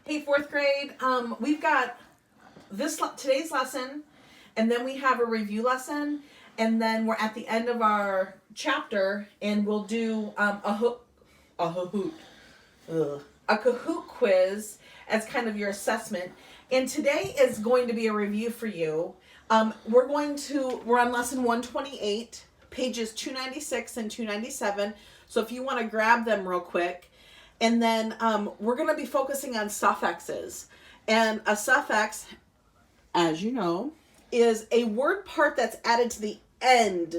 Hey, fourth grade, we've got today's lesson, and then we have a review lesson, and then we're at the end of our chapter, and we'll do a Kahoot quiz as kind of your assessment. And today is going to be a review for you. We're on lesson 128, pages 296 and 297. So if you want to grab them real quick. And then we're going to be focusing on suffixes. And a suffix, as you know, is a word part that's added to the end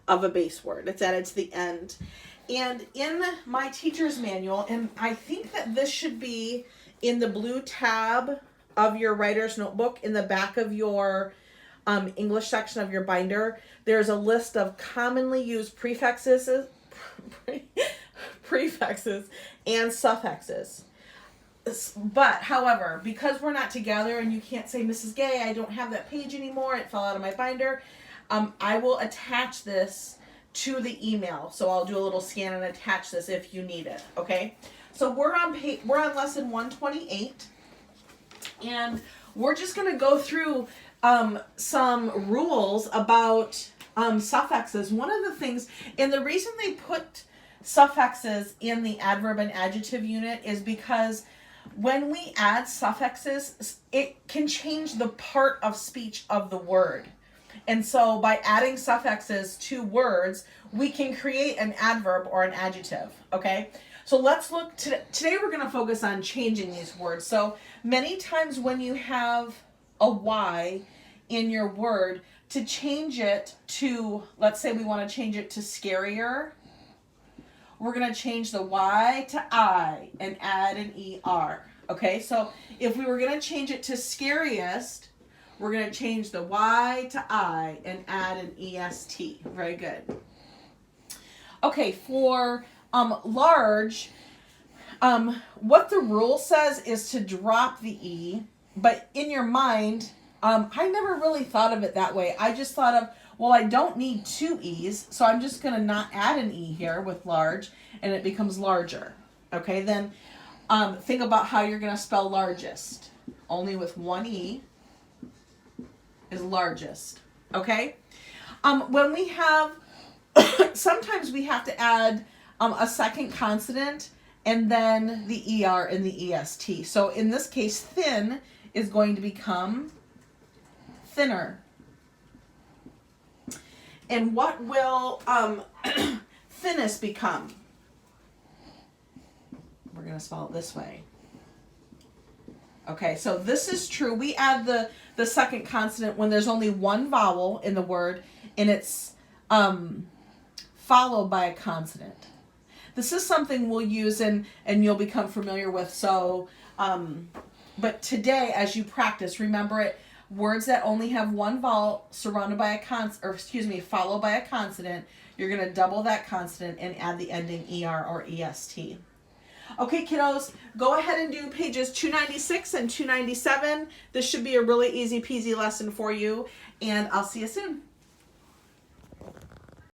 of a base word. It's added to the end. And in my teacher's manual, and I think that this should be in the blue tab of your writer's notebook in the back of your English section of your binder, there's a list of commonly used prefixes and suffixes. But, however, because we're not together and you can't say, Mrs. Gay, I don't have that page anymore, it fell out of my binder, I will attach this to the email. So I'll do a little scan and attach this if you need it, okay? So we're on lesson 128, and we're just going to go through some rules about suffixes. One of the things, and the reason they put suffixes in the adverb and adjective unit is because when we add suffixes, it can change the part of speech of the word. And so by adding suffixes to words, we can create an adverb or an adjective, okay? So let's look, today we're going to focus on changing these words. So many times when you have a Y in your word, to change it to, let's say we want to change it to scarier, we're going to change the Y to I and add an ER. Okay, so if we were going to change it to scariest, we're going to change the Y to I and add an EST. Very good. Okay, for large, what the rule says is to drop the E, but in your mind, I never really thought of it that way. I just thought of, well, I don't need two E's, so I'm just going to not add an E here with large, and it becomes larger. Okay, then think about how you're going to spell largest. Only with one E is largest. Okay? When we have, sometimes we have to add a second consonant, and then the ER and the EST. So in this case, thin is going to become thinner. And what will thinnest become? We're going to spell it this way. Okay, so this is true. We add the second consonant when there's only one vowel in the word and it's followed by a consonant. This is something we'll use and you'll become familiar with. So, but today as you practice, remember it. Words that only have one vowel surrounded by followed by a consonant, you're going to double that consonant and add the ending ER or EST. Okay, kiddos, go ahead and do pages 296 and 297. This should be a really easy peasy lesson for you, and I'll see you soon.